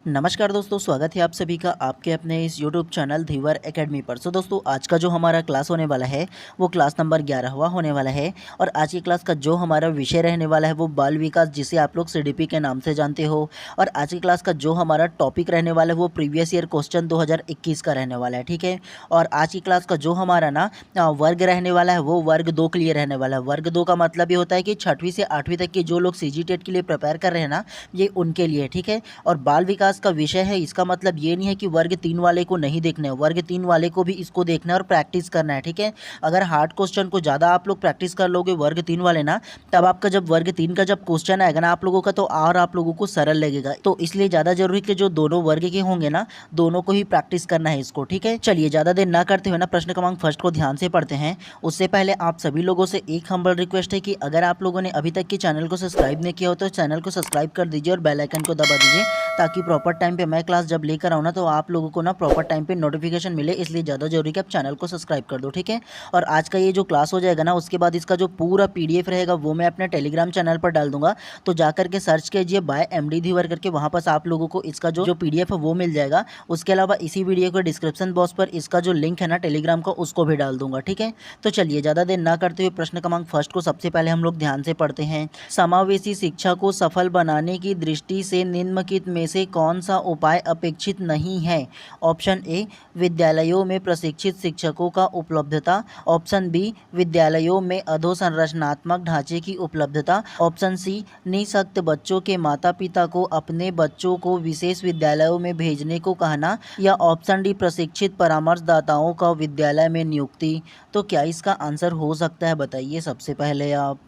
नमस्कार दोस्तों, स्वागत है आप सभी का आपके अपने इस यूट्यूब चैनल धीवर एकेडमी पर। सो दोस्तों, आज का जो हमारा क्लास होने वाला है वो क्लास नंबर 11वां होने वाला है। और आज की क्लास का जो हमारा विषय रहने वाला है वो बाल विकास, जिसे आप लोग सीडीपी के नाम से जानते हो। और आज की क्लास का जो हमारा टॉपिक रहने वाला है वो प्रीवियस ईयर क्वेश्चन 2021 का रहने वाला है, ठीक है। और आज की क्लास का जो हमारा वर्ग रहने वाला है वो वर्ग 2 के लिए रहने वाला है। वर्ग 2 का मतलब ये होता है कि 6वीं से 8वीं तक के जो लोग सीजीटेट के लिए प्रिपेयर कर रहे हैं ना, ये उनके लिए, ठीक है। और बाल विकास का विषय है, इसका मतलब ये नहीं है कि वर्ग 3 वाले को नहीं देखना है, वर्ग 3 वाले को भी इसको देखना है और प्रैक्टिस करना है, ठीक है। अगर हार्ड क्वेश्चन को ज़्यादा आप लोग प्रैक्टिस कर लोगे वर्ग 3 वाले ना, तब आपका जब वर्ग 3 का जब क्वेश्चन आएगा ना आप लोगों का, तो और आप लोगों को सरल लगेगा। तो इसलिए ज़्यादा जरूरी कि जो दोनों वर्ग के होंगे ना, दोनों को ही प्रैक्टिस करना है इसको, ठीक है। चलिए ज़्यादा देर ना करते हुए ना प्रश्न क्रमांक फर्स्ट को ध्यान से पढ़ते हैं। उससे पहले आप सभी लोगों से एक हम्बल रिक्वेस्ट है कि अगर आप लोगों ने अभी तक के चैनल को सब्सक्राइब नहीं किया हो तो चैनल को सब्सक्राइब कर दीजिए और बेल आइकन को दबा दीजिए, ताकि प्रॉपर टाइम पे मैं क्लास जब लेकर आऊँ ना तो आप लोगों को ना प्रॉपर टाइम पे नोटिफिकेशन मिले। इसलिए ज़्यादा जरूरी कि आप चैनल को सब्सक्राइब कर दो, ठीक है। और आज का ये जो क्लास हो जाएगा ना, उसके बाद इसका जो पूरा पीडीएफ रहेगा वो मैं अपने टेलीग्राम चैनल पर डाल दूंगा। तो जा करके सर्च कीजिए बाय एमडी धीवर करके, वहाँ पर आप लोगों को इसका जो पीडीएफ है वो मिल जाएगा। उसके अलावा इसी वीडियो के डिस्क्रिप्शन बॉक्स पर इसका जो लिंक है ना टेलीग्राम का, उसको भी डाल दूंगा, ठीक है। तो चलिए ज़्यादा देर ना करते हुए प्रश्न क्रमांक फर्स्ट को सबसे पहले हम लोग ध्यान से पढ़ते हैं। समावेशी शिक्षा को सफल बनाने की दृष्टि से निम्नलिखित में से कौन सा उपाय अपेक्षित नहीं है? ऑप्शन ए, विद्यालयों में प्रशिक्षित शिक्षकों का उपलब्धता। ऑप्शन बी, विद्यालयों में अधोसंरचनात्मक ढांचे की उपलब्धता। ऑप्शन सी, निःशक्त बच्चों के माता पिता को अपने बच्चों को विशेष विद्यालयों में भेजने को कहना। या ऑप्शन डी, प्रशिक्षित परामर्शदाताओं का विद्यालय में नियुक्ति। तो क्या इसका आंसर हो सकता है, बताइए सबसे पहले आप।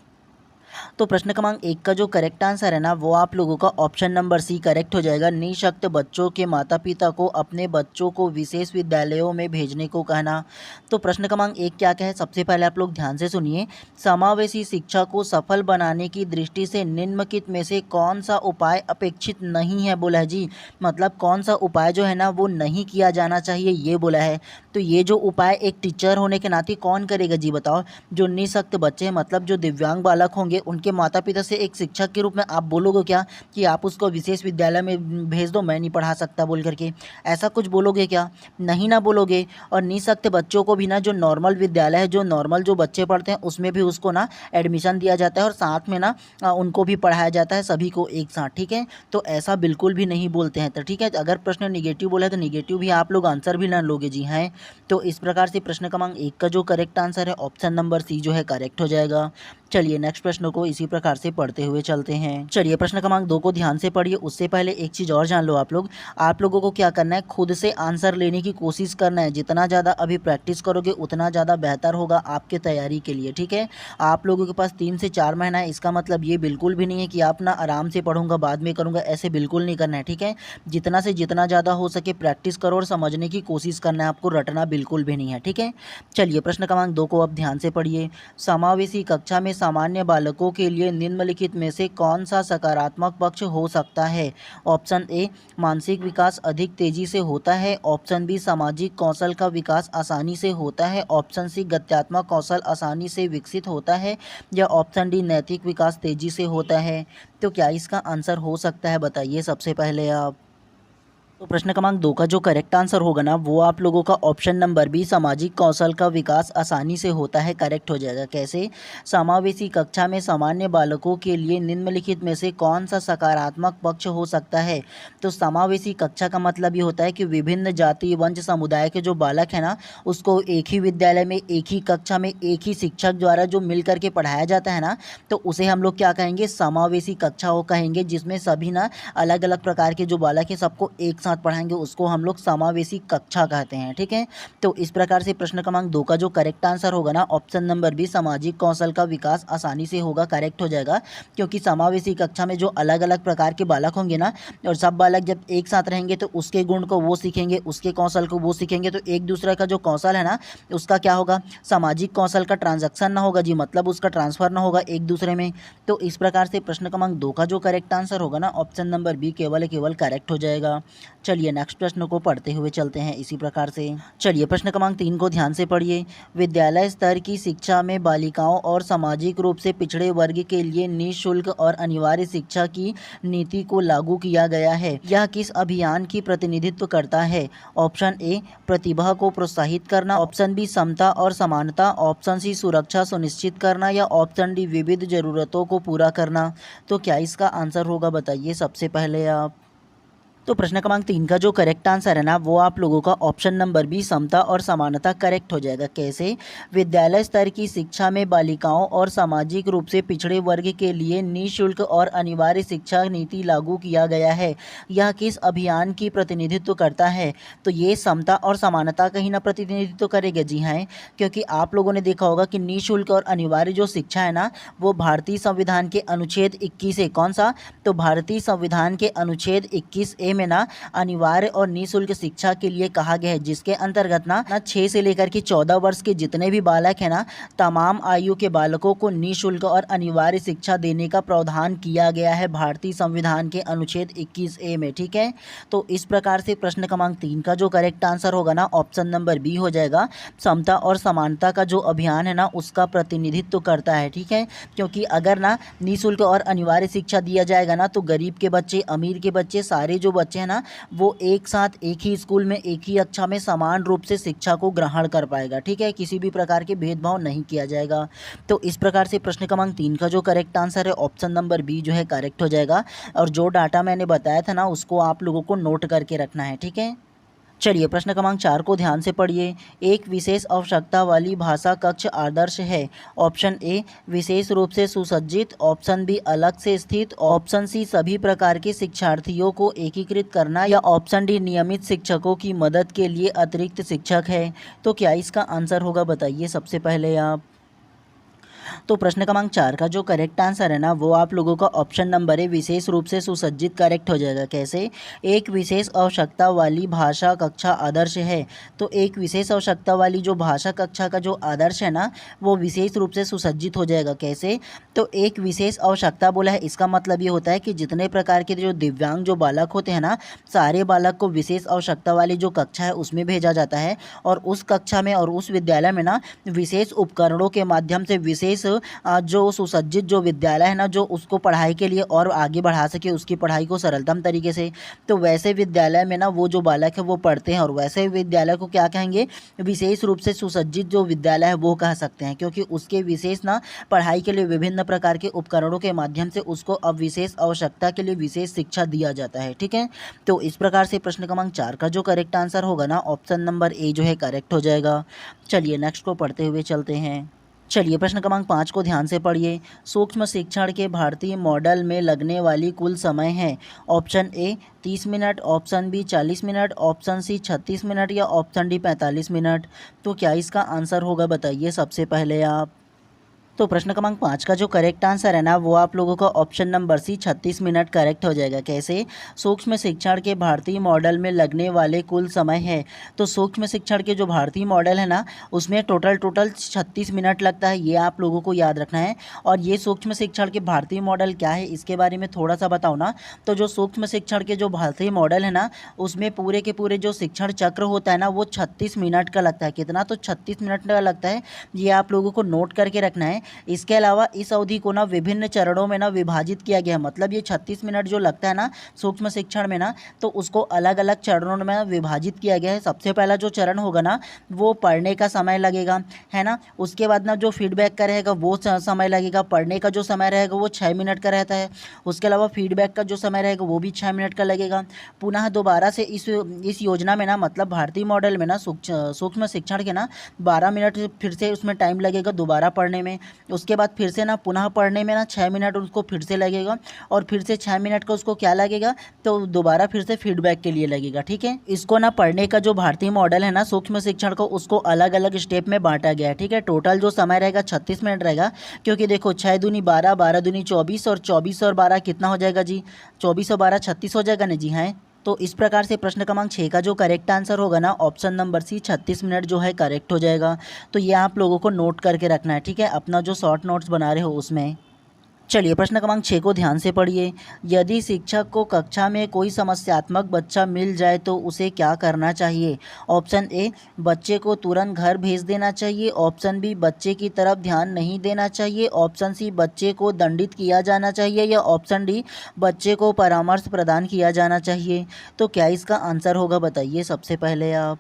तो प्रश्न क्रमांक 1 का जो करेक्ट आंसर है ना, वो आप लोगों का ऑप्शन नंबर सी करेक्ट हो जाएगा। निःशक्त बच्चों के माता पिता को अपने बच्चों को विशेष विद्यालयों में भेजने को कहना। तो प्रश्न क्रमांक 1 क्या क्या है, सबसे पहले आप लोग ध्यान से सुनिए। समावेशी शिक्षा को सफल बनाने की दृष्टि से निम्नलिखित में से कौन सा उपाय अपेक्षित नहीं है, बोला है जी। मतलब कौन सा उपाय जो है ना वो नहीं किया जाना चाहिए, ये बोला है। तो ये जो उपाय एक टीचर होने के नाते कौन करेगा जी, बताओ। जो निःशक्त बच्चे हैं, मतलब जो दिव्यांग बालक होंगे, उनके माता पिता से एक शिक्षक के रूप में आप बोलोगे क्या कि आप उसको विशेष विद्यालय में भेज दो, मैं नहीं पढ़ा सकता बोल करके, ऐसा कुछ बोलोगे क्या? नहीं ना बोलोगे। और निःशक्त बच्चों को भी ना जो नॉर्मल विद्यालय है, जो नॉर्मल जो बच्चे पढ़ते हैं उसमें भी उसको ना एडमिशन दिया जाता है और साथ में ना उनको भी पढ़ाया जाता है, सभी को एक साथ, ठीक है। तो ऐसा बिल्कुल भी नहीं बोलते हैं, तो ठीक है। अगर प्रश्न निगेटिव बोला है तो निगेटिव भी आप लोग आंसर भी ना लोगे जी, हैं। तो इस प्रकार से प्रश्न क्रमांक 1 का जो करेक्ट आंसर है ऑप्शन नंबर सी जो है करेक्ट हो जाएगा। चलिए नेक्स्ट प्रश्न को इसी प्रकार से पढ़ते हुए चलते हैं। चलिए प्रश्न क्रमांक 2 को ध्यान से पढ़िए। उससे पहले एक चीज़ और जान लो आप लोगों को क्या करना है, खुद से आंसर लेने की कोशिश करना है। जितना ज़्यादा अभी प्रैक्टिस करोगे उतना ज़्यादा बेहतर होगा आपके तैयारी के लिए, ठीक है। आप लोगों के पास 3 से 4 महीना है, इसका मतलब ये बिल्कुल भी नहीं है कि आप ना आराम से पढ़ूंगा बाद में करूँगा, ऐसे बिल्कुल नहीं करना है, ठीक है। जितना से जितना ज़्यादा हो सके प्रैक्टिस करो और समझने की कोशिश करना है, आपको रटना बिल्कुल भी नहीं है, ठीक है। चलिए प्रश्न क्रमांक 2 को अब ध्यान से पढ़िए। समावेशी कक्षा में सामान्य बालकों के लिए निम्नलिखित में से कौन सा सकारात्मक पक्ष हो सकता है? ऑप्शन ए, मानसिक विकास अधिक तेजी से होता है। ऑप्शन बी, सामाजिक कौशल का विकास आसानी से होता है। ऑप्शन सी, गत्यात्मक कौशल आसानी से विकसित होता है। या ऑप्शन डी, नैतिक विकास तेजी से होता है। तो क्या इसका आंसर हो सकता है, बताइए सबसे पहले आप। तो प्रश्न क्रमांक 2 का जो करेक्ट आंसर होगा ना, वो आप लोगों का ऑप्शन नंबर बी, सामाजिक कौशल का विकास आसानी से होता है, करेक्ट हो जाएगा। कैसे? समावेशी कक्षा में सामान्य बालकों के लिए निम्नलिखित में से कौन सा सकारात्मक पक्ष हो सकता है? तो समावेशी कक्षा का मतलब ये होता है कि विभिन्न जाति वंश समुदाय के जो बालक है ना, उसको एक ही विद्यालय में, एक ही कक्षा में, एक ही शिक्षक द्वारा जो मिल करके पढ़ाया जाता है ना, तो उसे हम लोग क्या कहेंगे, समावेशी कक्षा हो कहेंगे। जिसमें सभी ना अलग अलग प्रकार के जो बालक है सबको एक साथ पढ़ाएंगे, उसको हम लोग समावेशी कक्षा कहते हैं, ठीक है। तो इस प्रकार से प्रश्न क्रमांक 2 का जो करेक्ट आंसर होगा ना, ऑप्शन नंबर बी, सामाजिक कौशल का विकास आसानी से होगा, करेक्ट हो जाएगा। क्योंकि समावेशी कक्षा में जो अलग अलग प्रकार के बालक होंगे ना, और सब बालक जब एक साथ रहेंगे तो उसके गुण को वो सीखेंगे, उसके कौशल को वो सीखेंगे, तो एक दूसरे का जो कौशल है ना उसका क्या होगा, सामाजिक कौशल का ट्रांजैक्शन ना होगा जी, मतलब उसका ट्रांसफर ना होगा एक दूसरे में। तो इस प्रकार से प्रश्न क्रमांक 2 का जो करेक्ट आंसर होगा ना, ऑप्शन नंबर बी केवल करेक्ट हो जाएगा। चलिए नेक्स्ट प्रश्न को पढ़ते हुए चलते हैं इसी प्रकार से। चलिए प्रश्न क्रमांक 3 को ध्यान से पढ़िए। विद्यालय स्तर की शिक्षा में बालिकाओं और सामाजिक रूप से पिछड़े वर्ग के लिए निःशुल्क और अनिवार्य शिक्षा की नीति को लागू किया गया है। यह किस अभियान की प्रतिनिधित्व करता है? ऑप्शन ए प्रतिभा को प्रोत्साहित करना, ऑप्शन बी समता और समानता, ऑप्शन सी सुरक्षा सुनिश्चित करना या ऑप्शन डी विविध जरूरतों को पूरा करना। तो क्या इसका आंसर होगा बताइए सबसे पहले आप। तो प्रश्न क्रमांक 3 का जो करेक्ट आंसर है ना वो आप लोगों का ऑप्शन नंबर बी समता और समानता करेक्ट हो जाएगा। कैसे? विद्यालय स्तर की शिक्षा में बालिकाओं और सामाजिक रूप से पिछड़े वर्ग के लिए निःशुल्क और अनिवार्य शिक्षा नीति लागू किया गया है। यह किस अभियान की प्रतिनिधित्व करता है? तो ये समता और समानता का ही ना प्रतिनिधित्व करेगा। जी हाँ, क्योंकि आप लोगों ने देखा होगा कि निःशुल्क और अनिवार्य जो शिक्षा है ना वो भारतीय संविधान के अनुच्छेद 21 है। कौन सा? तो भारतीय संविधान के अनुच्छेद 21A में ना अनिवार्य और निःशुल्क शिक्षा के लिए कहा गया है, जिसके अंतर्गत ना 6 से लेकर के 14 वर्ष के जितने भी बालक हैं ना तमाम आयु के बालकों को निःशुल्क और अनिवार्य शिक्षा देने का प्रावधान किया गया है भारतीय संविधान के अनुच्छेद 21A में। ठीक है, तो इस प्रकार से प्रश्न क्रमांक 3 का जो करेक्ट आंसर होगा ना ऑप्शन नंबर बी हो जाएगा। समता और समानता का जो अभियान है ना उसका प्रतिनिधित्व करता है। ठीक है, क्योंकि अगर ना निःशुल्क और अनिवार्य शिक्षा दिया जाएगा ना तो गरीब के बच्चे, अमीर के बच्चे, सारे जो बच्चे हैं ना वो एक साथ एक ही स्कूल में एक ही कक्षा में समान रूप से शिक्षा को ग्रहण कर पाएगा। ठीक है, किसी भी प्रकार के भेदभाव नहीं किया जाएगा। तो इस प्रकार से प्रश्न क्रमांक 3 का जो करेक्ट आंसर है ऑप्शन नंबर बी जो है करेक्ट हो जाएगा। और जो डाटा मैंने बताया था ना उसको आप लोगों को नोट करके रखना है। ठीक है, चलिए प्रश्न क्रमांक 4 को ध्यान से पढ़िए। एक विशेष आवश्यकता वाली भाषा कक्ष आदर्श है। ऑप्शन ए विशेष रूप से सुसज्जित, ऑप्शन बी अलग से स्थित, ऑप्शन सी सभी प्रकार के शिक्षार्थियों को एकीकृत करना या ऑप्शन डी नियमित शिक्षकों की मदद के लिए अतिरिक्त शिक्षक है। तो क्या इसका आंसर होगा बताइए सबसे पहले आप। तो प्रश्न क्रमांक 4 का जो करेक्ट आंसर है ना वो आप लोगों का ऑप्शन नंबर है विशेष रूप से सुसज्जित करेक्ट हो जाएगा। कैसे? एक विशेष आवश्यकता वाली भाषा कक्षा आदर्श है। तो एक विशेष आवश्यकता वाली जो भाषा कक्षा का जो आदर्श है ना वो विशेष रूप से सुसज्जित हो जाएगा। कैसे? तो एक विशेष आवश्यकता बोला है, इसका मतलब ये होता है कि जितने प्रकार के जो दिव्यांग जो बालक होते हैं ना सारे बालक को विशेष आवश्यकता वाली जो कक्षा है उसमें भेजा जाता है और उस कक्षा में और उस विद्यालय में ना विशेष उपकरणों के माध्यम से विशेष जो सुसज्जित जो विद्यालय है ना जो उसको पढ़ाई के लिए और आगे बढ़ा सके उसकी पढ़ाई को सरलतम तरीके से, तो वैसे विद्यालय में ना वो जो बालक है वो पढ़ते हैं और वैसे विद्यालय को क्या कहेंगे? विशेष रूप से सुसज्जित जो विद्यालय है वो कह सकते हैं, क्योंकि उसके विशेष ना पढ़ाई के लिए विभिन्न प्रकार के उपकरणों के माध्यम से उसको अब विशेष आवश्यकता के लिए विशेष शिक्षा दिया जाता है। ठीक है, तो इस प्रकार से प्रश्न क्रमांक 4 का जो करेक्ट आंसर होगा ना ऑप्शन नंबर ए जो है करेक्ट हो जाएगा। चलिए नेक्स्ट को पढ़ते हुए चलते हैं। चलिए प्रश्न क्रमांक 5 को ध्यान से पढ़िए। सूक्ष्म शिक्षण के भारतीय मॉडल में लगने वाली कुल समय है। Option A 30 minute, option B 40 minute, option C 36 minute या ऑप्शन डी 45 मिनट। तो क्या इसका आंसर होगा बताइए सबसे पहले आप। तो प्रश्न क्रमांक 5 का जो करेक्ट आंसर है ना वो आप लोगों का option number C 36 minute correct हो जाएगा। कैसे? सूक्ष्म शिक्षण के भारतीय मॉडल में लगने वाले कुल समय है। तो सूक्ष्म शिक्षण के जो भारतीय मॉडल है ना उसमें टोटल 36 मिनट लगता है, ये आप लोगों को याद रखना है। और ये सूक्ष्म शिक्षण के भारतीय मॉडल क्या है इसके बारे में थोड़ा सा बताओ ना। तो जो सूक्ष्म शिक्षण के जो भारतीय मॉडल है ना उसमें पूरे के पूरे जो शिक्षण चक्र होता है ना वो 36 मिनट का लगता है। कितना? तो 36 मिनट का लगता है, ये आप लोगों को नोट करके रखना है। इसके अलावा इस अवधि को ना विभिन्न चरणों में ना विभाजित किया गया है। मतलब ये 36 मिनट जो लगता है ना सूक्ष्म शिक्षण में ना तो उसको अलग अलग चरणों में विभाजित किया गया है। सबसे पहला जो चरण होगा ना वो पढ़ने का समय लगेगा, है ना। उसके बाद ना जो फीडबैक का रहेगा वो समय लगेगा। पढ़ने का जो समय रहेगा वो 6 मिनट का रहता है। उसके अलावा फीडबैक का जो समय रहेगा वो भी 6 मिनट का लगेगा। पुनः दोबारा से इस योजना में ना मतलब भारतीय मॉडल में ना सूक्ष्म शिक्षण के ना 12 मिनट फिर से उसमें टाइम लगेगा दोबारा पढ़ने में। उसके बाद फिर से ना पुनः पढ़ने में ना 6 मिनट उसको फिर से लगेगा और फिर से 6 मिनट का उसको क्या लगेगा? तो दोबारा फिर से फीडबैक के लिए लगेगा। ठीक है, इसको ना पढ़ने का जो भारतीय मॉडल है ना सूक्ष्म शिक्षण को उसको अलग अलग स्टेप में बांटा गया है। ठीक है, टोटल जो समय रहेगा 36 मिनट रहेगा, क्योंकि देखो 6 दूनी 12, 12 दूनी 24 और 24 और 12 कितना हो जाएगा जी? 24 और 12 36 हो जाएगा ना जी। हाँ, तो इस प्रकार से प्रश्न क्रमांक 6 का जो करेक्ट आंसर होगा ना ऑप्शन नंबर सी 36 मिनट जो है करेक्ट हो जाएगा। तो ये आप लोगों को नोट करके रखना है। ठीक है, अपना जो शॉर्ट नोट्स बना रहे हो उसमें। चलिए प्रश्न क्रमांक 6 को ध्यान से पढ़िए। यदि शिक्षक को कक्षा में कोई समस्यात्मक बच्चा मिल जाए तो उसे क्या करना चाहिए? ऑप्शन ए, बच्चे को तुरंत घर भेज देना चाहिए। ऑप्शन बी, बच्चे की तरफ ध्यान नहीं देना चाहिए। ऑप्शन सी, बच्चे को दंडित किया जाना चाहिए। या ऑप्शन डी, बच्चे को परामर्श प्रदान किया जाना चाहिए। तो क्या इसका आंसर होगा बताइए सबसे पहले आप।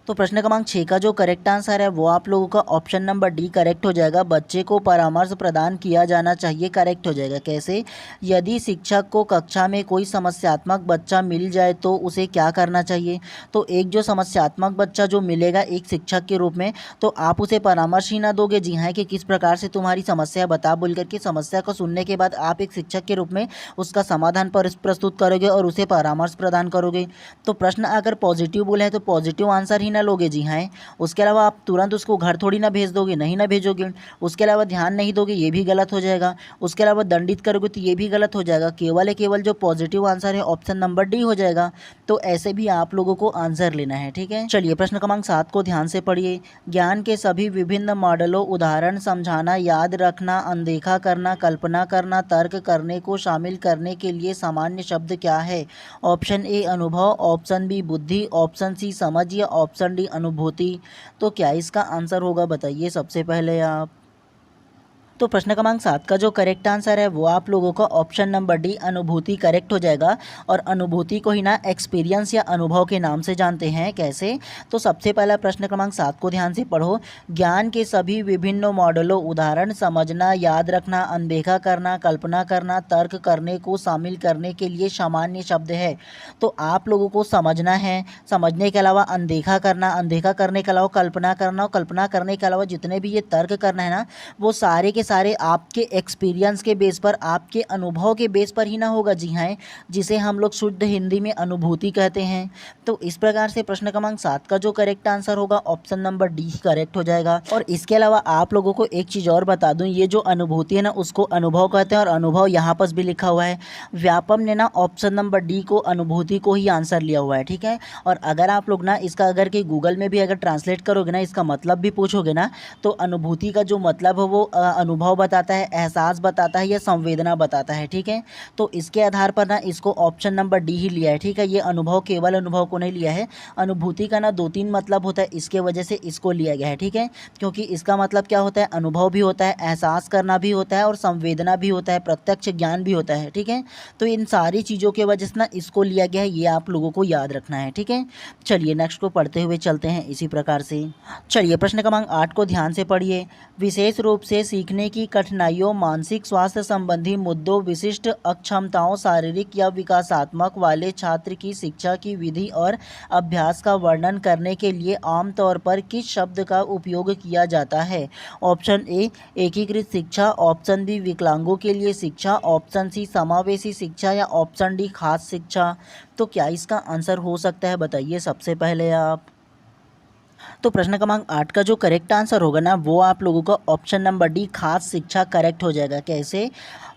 तो प्रश्न क्रमांक 6 का जो करेक्ट आंसर है वो आप लोगों का ऑप्शन नंबर डी करेक्ट हो जाएगा। बच्चे को परामर्श प्रदान किया जाना चाहिए करेक्ट हो जाएगा। कैसे? यदि शिक्षक को कक्षा में कोई समस्यात्मक बच्चा मिल जाए तो उसे क्या करना चाहिए? तो एक जो समस्यात्मक बच्चा जो मिलेगा एक शिक्षक के रूप में, तो आप उसे परामर्श ही ना दोगे, जी हाँ, कि किस प्रकार से तुम्हारी समस्या बता बोल करके समस्या को सुनने के बाद आप एक शिक्षक के रूप में उसका समाधान प्रस्तुत करोगे और उसे परामर्श प्रदान करोगे। तो प्रश्न अगर पॉजिटिव बोले है तो पॉजिटिव आंसर ही ना लोगे, जी हाँ। उसके अलावा आप तुरंत उसको घर थोड़ी ना भेज दोगे, नहीं ना भेजोगे। उसके अलावा ध्यान नहीं दोगे, ये भी गलत हो जाएगा। उसके अलावा दंडित करोगे तो ये भी गलत हो जाएगा। केवल जो पॉजिटिव आंसर है ऑप्शन नंबर डी हो जाएगा। तो ऐसे भी आप लोगों को आंसर लेना है, ठीक है। चलिए प्रश्न क्रमांक 7 को ध्यान से पढ़िए। ज्ञान के सभी विभिन्न मॉडलों, उदाहरण, समझाना, याद रखना, अनदेखा करना, कल्पना करना, तर्क करने को शामिल करने के लिए सामान्य शब्द क्या है? ऑप्शन ए अनुभव, ऑप्शन बी बुद्धि, ऑप्शन सी समझ या ऑप्शन डी अनुभूति। तो क्या इसका आंसर होगा बताइए सबसे पहले आप। तो प्रश्न क्रमांक 7 का जो करेक्ट आंसर है वो आप लोगों का ऑप्शन नंबर डी अनुभूति करेक्ट हो जाएगा। और अनुभूति को ही ना एक्सपीरियंस या अनुभव के नाम से जानते हैं। कैसे? तो सबसे पहला प्रश्न क्रमांक 7 को ध्यान से पढ़ो। ज्ञान के सभी विभिन्न मॉडलों, उदाहरण, समझना, याद रखना, अनदेखा करना, कल्पना करना, तर्क करने को शामिल करने के लिए सामान्य शब्द है। तो आप लोगों को समझना है, समझने के अलावा अनदेखा करना, अनदेखा करने के अलावा कल्पना करना, और कल्पना करने के अलावा जितने भी ये तर्क करना है ना, वो सारे के सारे आपके एक्सपीरियंस के बेस पर, आपके अनुभव के बेस पर ही ना होगा, जी हाँ, जिसे हम लोग शुद्ध हिंदी में अनुभूति कहते हैं। तो इस प्रकार से प्रश्न क्रमांक 7 का जो करेक्ट आंसर होगा ऑप्शन नंबर डी करेक्ट हो जाएगा। और इसके अलावा आप लोगों को एक चीज़ और बता दूं, ये जो अनुभूति है ना उसको अनुभव कहते हैं, और अनुभव यहाँ पर भी लिखा हुआ है। व्यापम ने ना ऑप्शन नंबर डी को अनुभूति को ही आंसर लिया हुआ है, ठीक है। और अगर आप लोग ना इसका अगर कि गूगल में भी अगर ट्रांसलेट करोगे ना, इसका मतलब भी पूछोगे ना, तो अनुभूति का जो मतलब है वो अनुभव बताता है, एहसास बताता है या संवेदना बताता है, ठीक है। तो इसके आधार पर ना इसको ऑप्शन नंबर डी ही लिया है, ठीक है। ये अनुभव केवल अनुभव को नहीं लिया है। अनुभूति का ना 2-3 मतलब होता है, इसके वजह से इसको लिया गया है, ठीक है। क्योंकि इसका मतलब क्या होता है, अनुभव भी होता है, एहसास करना भी होता है और संवेदना भी होता है, प्रत्यक्ष ज्ञान भी होता है, ठीक है। तो इन सारी चीज़ों के वजह से ना इसको लिया गया है, ये आप लोगों को याद रखना है, ठीक है। चलिए नेक्स्ट को पढ़ते हुए चलते हैं इसी प्रकार से। चलिए प्रश्न क्रमांक 8 को ध्यान से पढ़िए। विशेष रूप से सीखने की कठिनाइयों, मानसिक स्वास्थ्य संबंधी मुद्दों, विशिष्ट अक्षमताओं, शारीरिक या विकासात्मक वाले छात्र की शिक्षा की विधि और अभ्यास का वर्णन करने के लिए आमतौर पर किस शब्द का उपयोग किया जाता है? ऑप्शन ए एकीकृत शिक्षा, ऑप्शन बी विकलांगों के लिए शिक्षा, ऑप्शन सी समावेशी शिक्षा या ऑप्शन डी खास शिक्षा। तो क्या इसका आंसर हो सकता है बताइए सबसे पहले आप। तो प्रश्न क्रमांक 8 का जो करेक्ट आंसर होगा ना वो आप लोगों का ऑप्शन नंबर डी खास शिक्षा करेक्ट हो जाएगा। कैसे?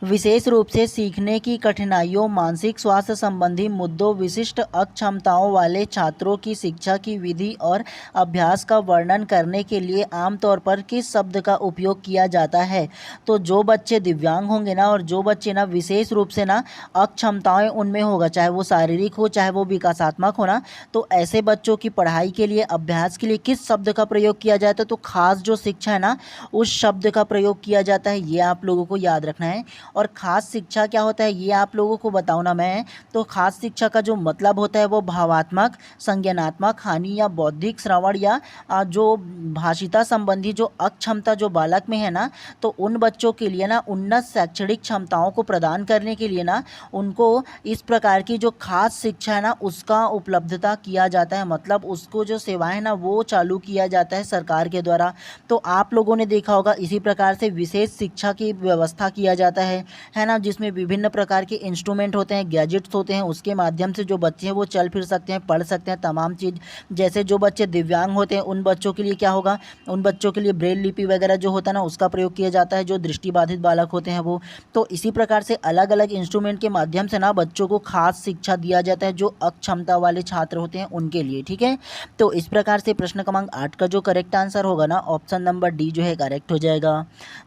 विशेष रूप से सीखने की कठिनाइयों, मानसिक स्वास्थ्य संबंधी मुद्दों, विशिष्ट अक्षमताओं वाले छात्रों की शिक्षा की विधि और अभ्यास का वर्णन करने के लिए आमतौर पर किस शब्द का उपयोग किया जाता है? तो जो बच्चे दिव्यांग होंगे ना, और जो बच्चे ना विशेष रूप से ना अक्षमताएं उनमें होगा, चाहे वो शारीरिक हो चाहे वो विकासात्मक हो ना, तो ऐसे बच्चों की पढ़ाई के लिए, अभ्यास के लिए किस शब्द का प्रयोग किया जाता है? तो खास जो शिक्षा है ना उस शब्द का प्रयोग किया जाता है, ये आप लोगों को याद रखना है। और खास शिक्षा क्या होता है ये आप लोगों को बताऊँ ना मैं, तो खास शिक्षा का जो मतलब होता है वो भावात्मक, संज्ञानात्मक हानि या बौद्धिक, श्रवण या जो भाषिता संबंधी जो अक्षमता जो बालक में है ना, तो उन बच्चों के लिए ना उन्नत शैक्षणिक क्षमताओं को प्रदान करने के लिए ना उनको इस प्रकार की जो खास शिक्षा है ना उसका उपलब्धता किया जाता है, मतलब उसको जो सेवाएं ना वो चालू किया जाता है सरकार के द्वारा। तो आप लोगों ने देखा होगा इसी प्रकार से विशेष शिक्षा की व्यवस्था किया जाता है ना, जिसमें विभिन्न प्रकार के इंस्ट्रूमेंट होते हैं, गैजेट्स होते हैं, उसके माध्यम से जो बच्चे हैं वो चल फिर सकते हैं, पढ़ सकते हैं तमाम चीज़। जैसे जो बच्चे दिव्यांग होते हैं उन बच्चों के लिए क्या होगा, उन बच्चों के लिए ब्रेल लिपि वगैरह जो होता है ना उसका प्रयोग किया जाता है, जो दृष्टिबाधित बालक होते हैं वो। तो इसी प्रकार से अलग अलग इंस्ट्रूमेंट के माध्यम से ना बच्चों को खास शिक्षा दिया जाता है जो अक्षमता वाले छात्र होते हैं उनके लिए, ठीक है। तो इस प्रकार से प्रश्न क्रमांक 8 का जो करेक्ट आंसर होगा ना ऑप्शन नंबर डी जो है करेक्ट हो जाएगा।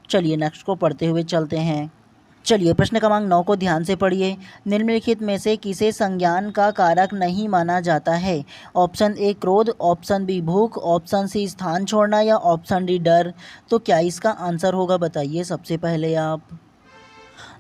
चलिए नेक्स्ट को पढ़ते हुए चलते हैं। चलिए प्रश्न क्रमांक 9 को ध्यान से पढ़िए। निम्नलिखित में से किसे संज्ञान का कारक नहीं माना जाता है? ऑप्शन ए क्रोध, ऑप्शन बी भूख, ऑप्शन सी स्थान छोड़ना या ऑप्शन डी डर। तो क्या इसका आंसर होगा बताइए सबसे पहले आप।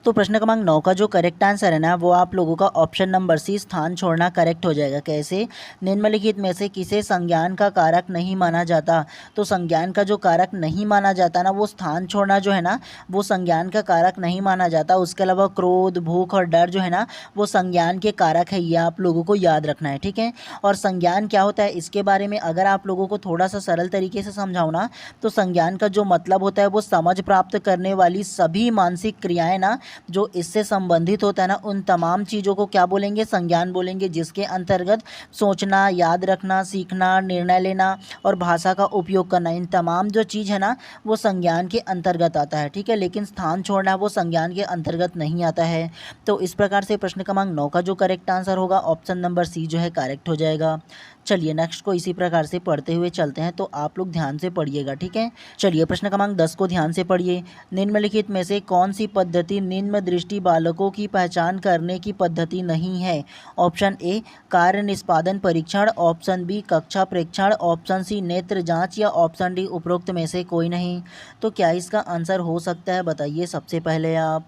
तो प्रश्न क्रमांक 9 का जो करेक्ट आंसर है ना वो आप लोगों का ऑप्शन नंबर सी स्थान छोड़ना करेक्ट हो जाएगा। कैसे? निम्नलिखित में से किसे संज्ञान का कारक नहीं माना जाता? तो संज्ञान का जो कारक नहीं माना जाता ना वो स्थान छोड़ना जो है ना वो संज्ञान का कारक नहीं माना जाता। उसके अलावा क्रोध, भूख और डर जो है ना वो संज्ञान के कारक है, ये आप लोगों को याद रखना है, ठीक है। और संज्ञान क्या होता है इसके बारे में अगर आप लोगों को थोड़ा सा सरल तरीके से समझाऊँ ना तो संज्ञान का जो मतलब होता है वो समझ प्राप्त करने वाली सभी मानसिक क्रियाएं ना जो इससे संबंधित होता है ना उन तमाम चीज़ों को क्या बोलेंगे? संज्ञान बोलेंगे, जिसके अंतर्गत सोचना, याद रखना, सीखना, निर्णय लेना और भाषा का उपयोग करना, इन तमाम जो चीज़ है ना वो संज्ञान के अंतर्गत आता है, ठीक है। लेकिन स्थान छोड़ना वो संज्ञान के अंतर्गत नहीं आता है। तो इस प्रकार से प्रश्न क्रमांक 9 का जो करेक्ट आंसर होगा ऑप्शन नंबर सी जो है करेक्ट हो जाएगा। चलिए नेक्स्ट को इसी प्रकार से पढ़ते हुए चलते हैं, तो आप लोग ध्यान से पढ़िएगा, ठीक है। चलिए प्रश्न क्रमांक 10 को ध्यान से पढ़िए। निम्नलिखित में से कौन सी पद्धति निम्न दृष्टि बालकों की पहचान करने की पद्धति नहीं है? ऑप्शन ए कार्य निष्पादन परीक्षण, ऑप्शन बी कक्षा प्रेक्षण, ऑप्शन सी नेत्र जांच या ऑप्शन डी उपरोक्त में से कोई नहीं। तो क्या इसका आंसर हो सकता है बताइए सबसे पहले आप।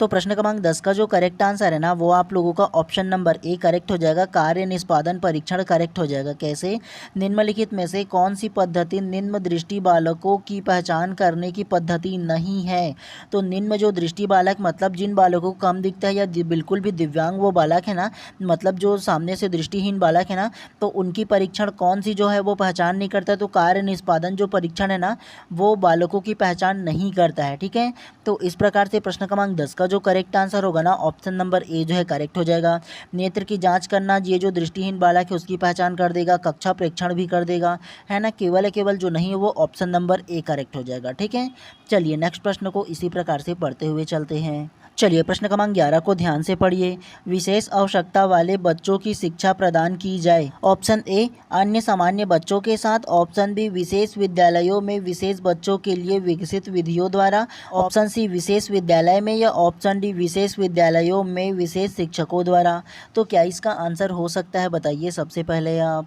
तो प्रश्न क्रमांक 10 का जो करेक्ट आंसर है ना वो आप लोगों का ऑप्शन नंबर ए करेक्ट हो जाएगा, कार्य निष्पादन परीक्षण करेक्ट हो जाएगा। कैसे? निम्नलिखित में से कौन सी पद्धति निम्न दृष्टि बालकों की पहचान करने की पद्धति नहीं है? तो निम्न जो दृष्टि बालक मतलब जिन बालकों को कम दिखता है या बिल्कुल भी दिव्यांग वो बालक है ना, मतलब जो सामने से दृष्टिहीन बालक है ना, तो उनकी परीक्षण कौन सी जो है वो पहचान नहीं करता है। तो कार्य निष्पादन जो परीक्षण है ना वो बालकों की पहचान नहीं करता है, ठीक है। तो इस प्रकार से प्रश्न क्रमांक 10 का जो करेक्ट आंसर होगा ना ऑप्शन नंबर ए जो है करेक्ट हो जाएगा। नेत्र की जांच करना, ये जो दृष्टिहीन बालक है उसकी पहचान कर देगा, कक्षा प्रेक्षण भी कर देगा, है ना। केवल जो नहीं है वो ऑप्शन नंबर ए करेक्ट हो जाएगा, ठीक है। चलिए नेक्स्ट प्रश्न को इसी प्रकार से पढ़ते हुए चलते हैं। चलिए प्रश्न क्रमांक 11 को ध्यान से पढ़िए। विशेष आवश्यकता वाले बच्चों की शिक्षा प्रदान की जाए। ऑप्शन ए अन्य सामान्य बच्चों के साथ, ऑप्शन बी विशेष विद्यालयों में विशेष बच्चों के लिए विकसित विधियों द्वारा, ऑप्शन सी विशेष विद्यालय में या ऑप्शन डी विशेष विद्यालयों में विशेष शिक्षकों द्वारा। तो क्या इसका आंसर हो सकता है बताइए सबसे पहले आप।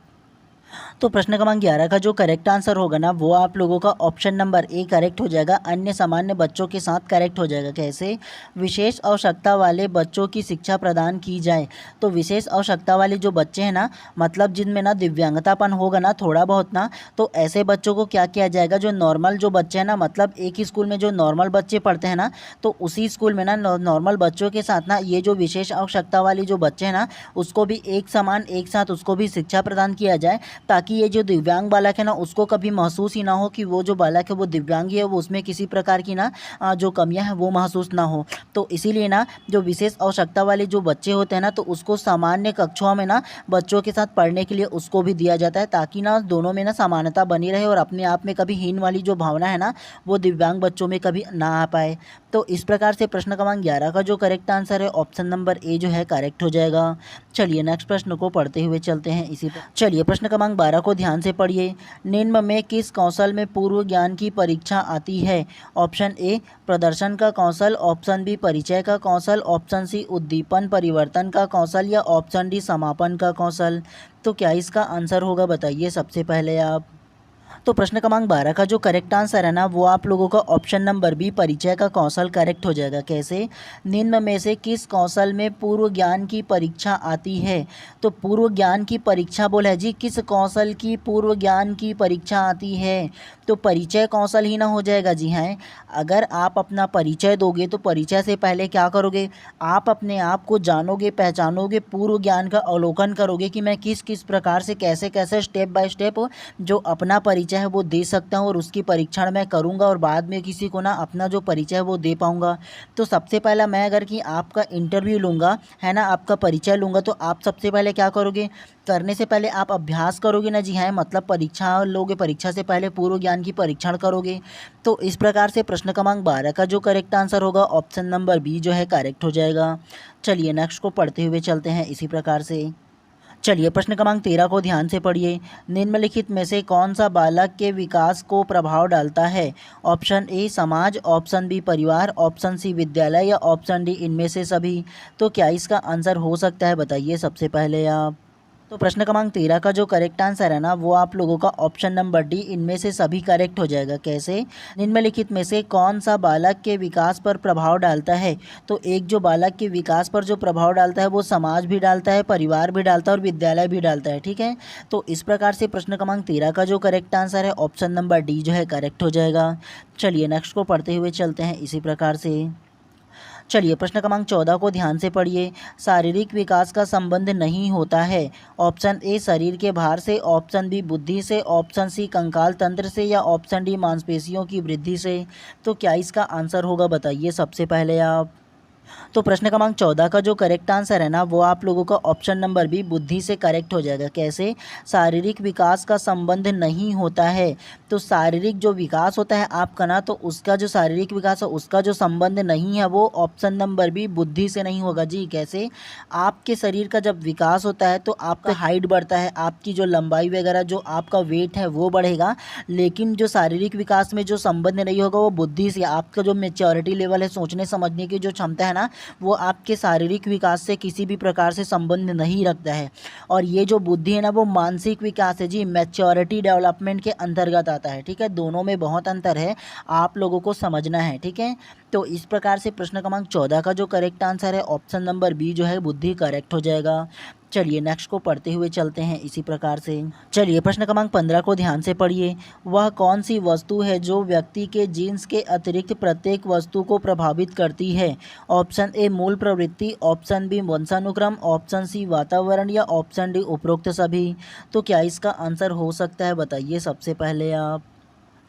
तो प्रश्न क्रमांक 11 का जो करेक्ट आंसर होगा ना वो आप लोगों का ऑप्शन नंबर ए करेक्ट हो जाएगा, अन्य सामान्य बच्चों के साथ करेक्ट हो जाएगा। कैसे? विशेष आवश्यकता वाले बच्चों की शिक्षा प्रदान की जाए। तो विशेष आवश्यकता वाले जो बच्चे हैं ना मतलब जिनमें ना दिव्यांगतापन होगा ना थोड़ा बहुत ना, तो ऐसे बच्चों को क्या किया जाएगा? जो नॉर्मल जो बच्चे हैं ना, मतलब एक ही स्कूल में जो नॉर्मल बच्चे पढ़ते हैं ना, तो उसी स्कूल में ना नॉर्मल बच्चों के साथ ना ये जो विशेष आवश्यकता वाली जो बच्चे हैं ना उसको भी एक समान एक साथ उसको भी शिक्षा प्रदान किया जाए, ताकि ये जो दिव्यांग बालक है ना उसको कभी महसूस ही ना हो कि वो जो बालक है वो दिव्यांग ही है, वो उसमें किसी प्रकार की ना जो कमियां हैं वो महसूस ना हो। तो इसीलिए ना जो विशेष आवश्यकता वाले जो बच्चे होते हैं ना तो उसको सामान्य कक्षाओं में ना बच्चों के साथ पढ़ने के लिए उसको भी दिया जाता है, ताकि ना दोनों में ना समानता बनी रहे और अपने आप में कभी हीन वाली जो भावना है ना वो दिव्यांग बच्चों में कभी ना आ पाए। तो इस प्रकार से प्रश्न क्रमांक 11 का जो करेक्ट आंसर है ऑप्शन नंबर ए जो है करेक्ट हो जाएगा। चलिए नेक्स्ट प्रश्न को पढ़ते हुए चलते हैं इसी पर। चलिए प्रश्न क्रमांक 12 को ध्यान से पढ़िए। निम्न में किस कौशल में पूर्व ज्ञान की परीक्षा आती है? ऑप्शन ए प्रदर्शन का कौशल, ऑप्शन बी परिचय का कौशल, ऑप्शन सी उद्दीपन परिवर्तन का कौशल या ऑप्शन डी समापन का कौशल। तो क्या इसका आंसर होगा बताइए सबसे पहले आप। तो प्रश्न क्रमांक 12 का जो करेक्ट आंसर है ना वो आप लोगों का ऑप्शन नंबर बी परिचय का कौशल करेक्ट हो जाएगा। कैसे? निम्न में से किस कौशल में पूर्व ज्ञान की परीक्षा आती है? तो पूर्व ज्ञान की परीक्षा बोला है जी, किस कौशल की पूर्व ज्ञान की परीक्षा आती है? तो परिचय कौशल ही ना हो जाएगा। जी हाँ, अगर आप अपना परिचय दोगे तो परिचय से पहले क्या करोगे? आप अपने आप को जानोगे, पहचानोगे, पूर्व ज्ञान का अवलोकन करोगे कि मैं किस किस प्रकार से कैसे कैसे स्टेप बाय स्टेप जो अपना परिचय है वो दे सकता हूँ और उसकी परीक्षण मैं करूँगा और बाद में किसी को ना अपना जो परिचय है वो दे पाऊँगा। तो सबसे पहला मैं अगर कि आपका इंटरव्यू लूँगा, है ना, आपका परिचय लूँगा, तो आप सबसे पहले क्या करोगे? करने से पहले आप अभ्यास करोगे ना। जी हाँ, मतलब परीक्षा लोगे, परीक्षा से पहले पूर्व ज्ञान की परीक्षण करोगे। तो इस प्रकार से प्रश्न क्रमांक 12 का जो करेक्ट आंसर होगा ऑप्शन नंबर बी जो है करेक्ट हो जाएगा। चलिए नेक्स्ट को पढ़ते हुए चलते हैं इसी प्रकार से। चलिए प्रश्न क्रमांक 13 को ध्यान से पढ़िए। निम्नलिखित में से कौन सा बालक के विकास को प्रभाव डालता है? ऑप्शन ए समाज, ऑप्शन बी परिवार, ऑप्शन सी विद्यालय या ऑप्शन डी इनमें से सभी। तो क्या इसका आंसर हो सकता है, बताइए सबसे पहले आप। तो प्रश्न क्रमांक 13 का जो करेक्ट आंसर है ना, वो आप लोगों का ऑप्शन नंबर डी इनमें से सभी करेक्ट हो जाएगा। कैसे? निम्नलिखित में से कौन सा बालक के विकास पर प्रभाव डालता है? तो एक जो बालक के विकास पर जो प्रभाव डालता है वो समाज भी डालता है, परिवार भी डालता है और विद्यालय भी डालता है। ठीक है, तो इस प्रकार से प्रश्न क्रमांक 13 का जो करेक्ट आंसर है ऑप्शन नंबर डी जो है करेक्ट हो जाएगा। चलिए नेक्स्ट को पढ़ते हुए चलते हैं इसी प्रकार से। चलिए प्रश्न क्रमांक 14 को ध्यान से पढ़िए। शारीरिक विकास का संबंध नहीं होता है। ऑप्शन ए शरीर के भार से, ऑप्शन बी बुद्धि से, ऑप्शन सी कंकाल तंत्र से या ऑप्शन डी मांसपेशियों की वृद्धि से। तो क्या इसका आंसर होगा, बताइए सबसे पहले आप। तो प्रश्न क्रमांक 14 का जो करेक्ट आंसर है ना, वो आप लोगों का ऑप्शन नंबर बी बुद्धि से करेक्ट हो जाएगा। कैसे? शारीरिक विकास का संबंध नहीं होता है। तो शारीरिक जो विकास होता है आपका ना, तो उसका जो शारीरिक विकास है उसका जो संबंध नहीं है वो ऑप्शन नंबर बी बुद्धि से नहीं होगा जी। कैसे? आपके शरीर का जब विकास होता है तो आपका हाइट बढ़ता है, आपकी जो लंबाई वगैरह जो आपका वेट है वो बढ़ेगा, लेकिन जो शारीरिक विकास में जो संबंध नहीं होगा वो बुद्धि से, आपका जो मेच्योरिटी लेवल है, सोचने समझने की जो क्षमता है ना, वो आपके शारीरिक विकास से किसी भी प्रकार से संबंध नहीं रखता है। और ये जो बुद्धि है ना, वो मानसिक विकास है जी, मैच्योरिटी डेवलपमेंट के अंतर्गत आता है। ठीक है, दोनों में बहुत अंतर है, आप लोगों को समझना है। ठीक है, तो इस प्रकार से प्रश्न क्रमांक 14 का जो करेक्ट आंसर है ऑप्शन नंबर बी जो है बुद्धि करेक्ट हो जाएगा। चलिए नेक्स्ट को पढ़ते हुए चलते हैं इसी प्रकार से। चलिए प्रश्न क्रमांक 15 को ध्यान से पढ़िए। वह कौन सी वस्तु है जो व्यक्ति के जीन्स के अतिरिक्त प्रत्येक वस्तु को प्रभावित करती है? ऑप्शन ए मूल प्रवृत्ति, ऑप्शन बी वंशानुक्रम, ऑप्शन सी वातावरण या ऑप्शन डी उपरोक्त सभी। तो क्या इसका आंसर हो सकता है, बताइए सबसे पहले आप।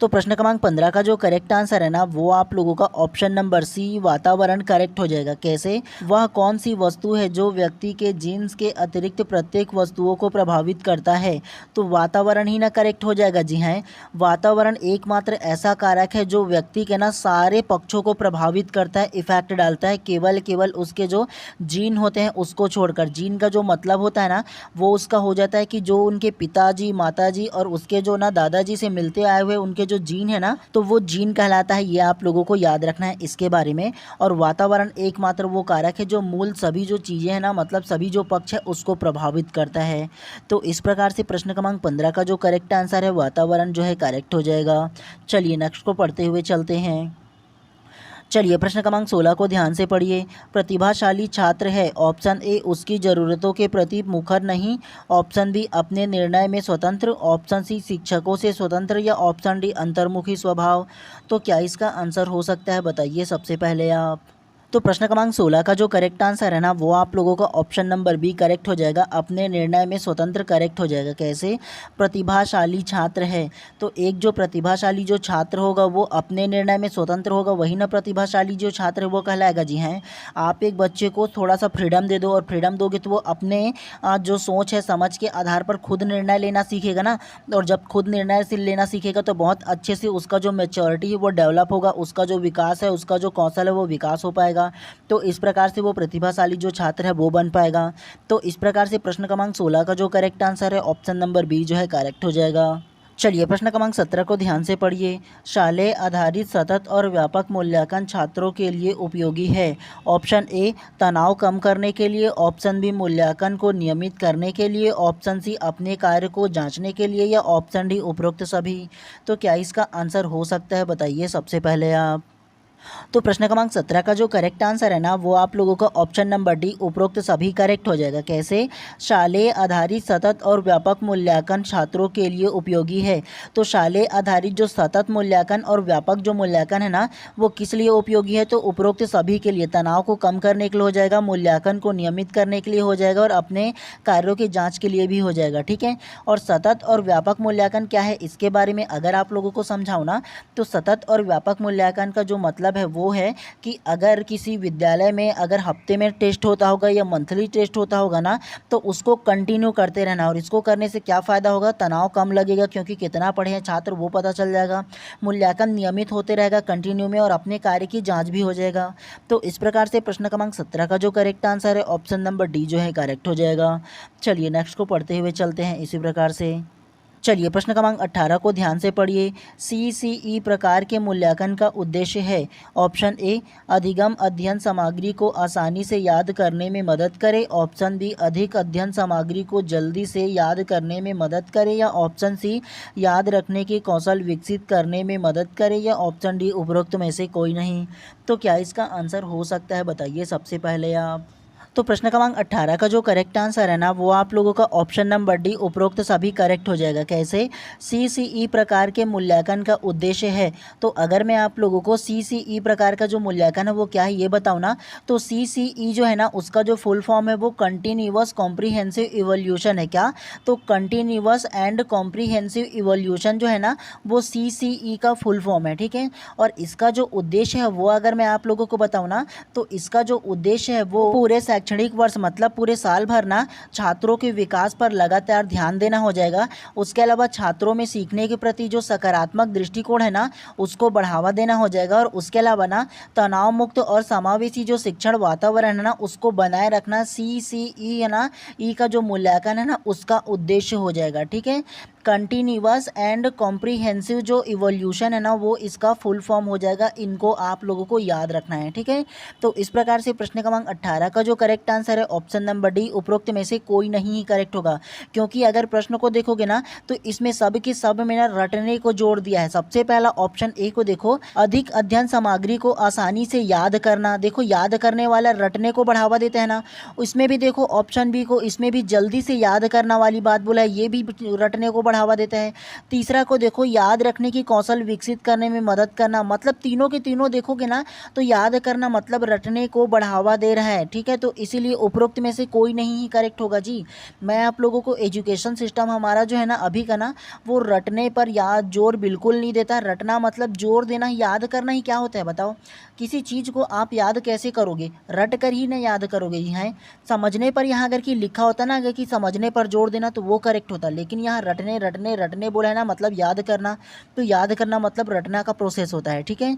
तो प्रश्न क्रमांक 15 का जो करेक्ट आंसर है ना, वो आप लोगों का ऑप्शन नंबर सी वातावरण करेक्ट हो जाएगा। कैसे? वह कौन सी वस्तु है जो व्यक्ति के जीन्स के अतिरिक्त प्रत्येक वस्तुओं को प्रभावित करता है? तो वातावरण ही ना करेक्ट हो जाएगा। जी हाँ, वातावरण एकमात्र ऐसा कारक है जो व्यक्ति के ना सारे पक्षों को प्रभावित करता है, इफेक्ट डालता है, केवल उसके जो जीन होते हैं उसको छोड़कर। जीन का जो मतलब होता है ना, वो उसका हो जाता है कि जो उनके पिताजी, माताजी और उसके जो ना दादाजी से मिलते आए हुए उनके जो जीन है ना, तो वो जीन कहलाता है। ये आप लोगों को याद रखना है इसके बारे में। और वातावरण एकमात्र वो कारक है जो मूल सभी जो चीज़ें हैं ना, मतलब सभी जो पक्ष है उसको प्रभावित करता है। तो इस प्रकार से प्रश्न क्रमांक 15 का जो करेक्ट आंसर है वातावरण जो है करेक्ट हो जाएगा। चलिए नेक्स्ट को पढ़ते हुए चलते हैं। चलिए प्रश्न क्रमांक 16 को ध्यान से पढ़िए। प्रतिभाशाली छात्र है। ऑप्शन ए उसकी ज़रूरतों के प्रति मुखर नहीं, ऑप्शन बी अपने निर्णय में स्वतंत्र, ऑप्शन सी शिक्षकों से स्वतंत्र या ऑप्शन डी अंतर्मुखी स्वभाव। तो क्या इसका आंसर हो सकता है, बताइए सबसे पहले आप। तो प्रश्न क्रमांक 16 का जो करेक्ट आंसर है ना, वो आप लोगों का ऑप्शन नंबर बी करेक्ट हो जाएगा। अपने निर्णय में स्वतंत्र करेक्ट हो जाएगा। कैसे? प्रतिभाशाली छात्र है, तो एक जो प्रतिभाशाली जो छात्र होगा वो अपने निर्णय में स्वतंत्र होगा, वही ना प्रतिभाशाली जो छात्र है वो कहलाएगा। जी हैं, आप एक बच्चे को थोड़ा सा फ्रीडम दे दो और फ्रीडम दोगे तो वो अपने जो सोच है समझ के आधार पर खुद निर्णय लेना सीखेगा ना। और जब खुद निर्णय से लेना सीखेगा तो बहुत अच्छे से उसका जो मैच्योरिटी है वो डेवलप होगा, उसका जो विकास है, उसका जो कौशल है वो विकास हो पाएगा। तो इस प्रकार से वो प्रतिभाशाली जो छात्र है वो बन पाएगा। तो इस प्रकार से प्रश्न क्रमांक 16 का जो करेक्ट आंसर है ऑप्शन नंबर बी जो है करेक्ट हो जाएगा। चलिए प्रश्न क्रमांक 17 को ध्यान से पढ़िए। शालेय आधारित सतत और व्यापक मूल्यांकन छात्रों के लिए उपयोगी है। ऑप्शन ए तनाव कम करने के लिए, ऑप्शन बी मूल्यांकन को नियमित करने के लिए, ऑप्शन सी अपने कार्य को जांचने के लिए या ऑप्शन डी उपरोक्त सभी। तो क्या इसका आंसर हो सकता है, बताइए सबसे पहले आप। तो प्रश्न क्रमांक 17 का जो करेक्ट आंसर है ना, वो आप लोगों का ऑप्शन नंबर डी उपरोक्त सभी करेक्ट हो जाएगा। कैसे? शालेय आधारित सतत और व्यापक मूल्यांकन छात्रों के लिए उपयोगी है। तो शालेय आधारित जो सतत मूल्यांकन और व्यापक जो मूल्यांकन है ना, वो किस लिए उपयोगी है? तो उपरोक्त सभी के लिए। तनाव को कम करने के लिए हो जाएगा, मूल्यांकन को नियमित करने के लिए हो जाएगा और अपने कार्यों की जाँच के लिए भी हो जाएगा। ठीक है, और सतत और व्यापक मूल्यांकन क्या है इसके बारे में अगर आप लोगों को समझाओ ना, तो सतत और व्यापक मूल्यांकन का जो मतलब मतलब है वो है कि अगर किसी विद्यालय में अगर हफ्ते में टेस्ट होता होगा या मंथली टेस्ट होता होगा ना, तो उसको कंटिन्यू करते रहना। और इसको करने से क्या फ़ायदा होगा, तनाव कम लगेगा क्योंकि कितना पढ़े हैं छात्र वो पता चल जाएगा, मूल्यांकन नियमित होते रहेगा कंटिन्यू में, और अपने कार्य की जाँच भी हो जाएगा। तो इस प्रकार से प्रश्न क्रमांक 17 का जो करेक्ट आंसर है ऑप्शन नंबर डी जो है करेक्ट हो जाएगा। चलिए नेक्स्ट को पढ़ते हुए चलते हैं इसी प्रकार से। चलिए प्रश्न क्रमांक 18 को ध्यान से पढ़िए। CCE प्रकार के मूल्यांकन का उद्देश्य है। ऑप्शन ए, अधिगम अध्ययन सामग्री को आसानी से याद करने में मदद करे। ऑप्शन बी, अधिक अध्ययन सामग्री को जल्दी से याद करने में मदद करे। या ऑप्शन सी, याद रखने के कौशल विकसित करने में मदद करे। या ऑप्शन डी, उपरोक्त में से कोई नहीं। तो क्या इसका आंसर हो सकता है, बताइए सबसे पहले आप। तो प्रश्न क्रमांक 18 का जो करेक्ट आंसर है ना, वो आप लोगों का ऑप्शन नंबर डी, उपरोक्त सभी करेक्ट हो जाएगा। कैसे? CCE प्रकार के मूल्यांकन का उद्देश्य है। तो अगर मैं आप लोगों को CCE प्रकार का जो मूल्यांकन है वो क्या है ये बताऊँ ना, तो CCE जो है ना उसका जो फुल फॉर्म है वो कंटिन्यूअस कॉम्प्रीहेंसिव इवोल्यूशन है। क्या? तो कंटिन्यूअस एंड कॉम्प्रीहेंसिव इवोल्यूशन जो है ना वो CCE का फुल फॉर्म है, ठीक है। और इसका जो उद्देश्य है वो अगर मैं आप लोगों को बताऊँ ना, तो इसका जो उद्देश्य है वो पूरे शैक्षणिक वर्ष मतलब पूरे साल भर ना छात्रों के विकास पर लगातार ध्यान देना हो जाएगा। उसके अलावा छात्रों में सीखने के प्रति जो सकारात्मक दृष्टिकोण है ना उसको बढ़ावा देना हो जाएगा। और उसके अलावा ना तनाव मुक्त और समावेशी जो शिक्षण वातावरण है ना उसको बनाए रखना CCE है ना, ई का जो मूल्यांकन है ना उसका उद्देश्य हो जाएगा, ठीक है। कंटिन्यूअस एंड कॉम्प्रीहेंसिव जो इवोल्यूशन है ना वो इसका फुल फॉर्म हो जाएगा। इनको आप लोगों को याद रखना है, ठीक है। तो इस प्रकार से प्रश्न क्रमांक 18 का जो करेक्ट आंसर है ऑप्शन नंबर डी, उपरोक्त में से कोई नहीं ही करेक्ट होगा। क्योंकि अगर प्रश्न को देखोगे ना तो इसमें सब के सब में ना रटने को जोड़ दिया है। सबसे पहला ऑप्शन ए को देखो, अधिक अध्ययन सामग्री को आसानी से याद करना। देखो याद करने वाला रटने को बढ़ावा देता है ना। इसमें भी देखो ऑप्शन बी को, इसमें भी जल्दी से याद करना वाली बात बोला है, ये भी रटने को बढ़ावा देता है। तीसरा को देखो, याद रखने की कौशल विकसित करने में मदद करना। मतलब तीनों के तीनों देखोगे ना तो याद करना मतलब रटने को बढ़ावा दे रहा है, ठीक है। तो इसीलिए उपरोक्त में से कोई नहीं ही करेक्ट होगा जी। मैं आप लोगों को एजुकेशन सिस्टम हमारा जो है ना अभी का ना वो रटने पर याद जोर बिल्कुल नहीं देता। रटना मतलब जोर देना, याद करना ही क्या होता है बताओ। किसी चीज़ को आप याद कैसे करोगे, रट कर ही ना याद करोगे। यहाँ समझने पर, यहाँ अगर कि लिखा होता ना अगर कि समझने पर जोर देना तो वो करेक्ट होता, लेकिन यहाँ रटने रटने रटने बोला है ना मतलब याद करना। तो याद करना मतलब रटना का प्रोसेस होता है, ठीक है।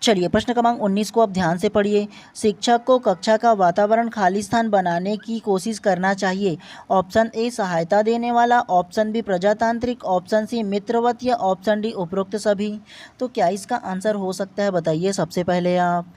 चलिए प्रश्न क्रमांक 19 को आप ध्यान से पढ़िए। शिक्षक को कक्षा का वातावरण खालिस्तान बनाने की कोशिश करना चाहिए। ऑप्शन ए, सहायता देने वाला। ऑप्शन बी, प्रजातांत्रिक। ऑप्शन सी, मित्रवत। या ऑप्शन डी, उपरोक्त सभी। तो क्या इसका आंसर हो सकता है, बताइए सबसे पहले आप।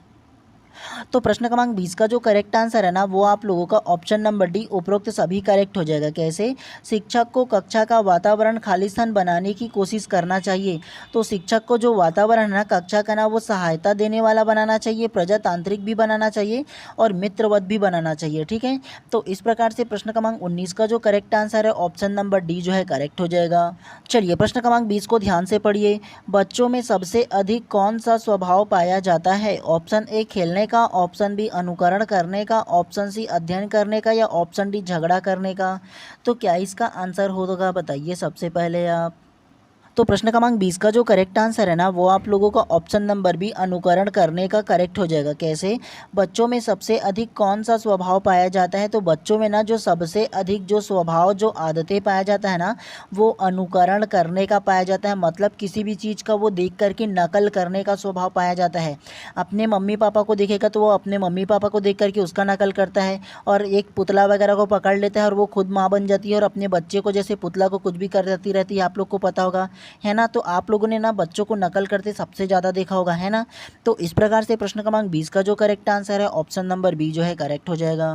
तो प्रश्न क्रमांक 20 का जो करेक्ट आंसर है ना वो आप लोगों का ऑप्शन नंबर डी, उपरोक्त सभी करेक्ट हो जाएगा। कैसे? शिक्षक को कक्षा का वातावरण खालिस्तान बनाने की कोशिश करना चाहिए। तो शिक्षक को जो वातावरण है ना कक्षा का ना वो सहायता देने वाला बनाना चाहिए, प्रजातांत्रिक भी बनाना चाहिए और मित्रवत भी बनाना चाहिए, ठीक है। तो इस प्रकार से प्रश्न क्रमांक 19 का जो करेक्ट आंसर है ऑप्शन नंबर डी जो है करेक्ट हो जाएगा। चलिए प्रश्न क्रमांक 20 को ध्यान से पढ़िए। बच्चों में सबसे अधिक कौन सा स्वभाव पाया जाता है? ऑप्शन ए, खेलने का। ऑप्शन बी, अनुकरण करने का। ऑप्शन सी, अध्ययन करने का। या ऑप्शन डी, झगड़ा करने का। तो क्या इसका आंसर होगा, बताइए सबसे पहले आप। तो प्रश्न क्रमांक 20 का जो करेक्ट आंसर है ना वो आप लोगों का ऑप्शन नंबर बी, अनुकरण करने का करेक्ट हो जाएगा। कैसे? बच्चों में सबसे अधिक कौन सा स्वभाव पाया जाता है? तो बच्चों में ना जो सबसे अधिक जो स्वभाव जो आदतें पाया जाता है ना वो अनुकरण करने का पाया जाता है। मतलब किसी भी चीज़ का वो देख करके नकल करने का स्वभाव पाया जाता है। अपने मम्मी पापा को देखेगा तो वो अपने मम्मी पापा को देख करके उसका नकल करता है, और एक पुतला वगैरह को पकड़ लेता है और वो खुद माँ बन जाती है और अपने बच्चे को जैसे पुतला को कुछ भी करती रहती है, आप लोग को पता होगा है ना। तो आप लोगों ने ना बच्चों को नकल करते सबसे ज़्यादा देखा होगा, है ना। तो इस प्रकार से प्रश्न क्रमांक 20 का जो करेक्ट आंसर है ऑप्शन नंबर बी जो है करेक्ट हो जाएगा।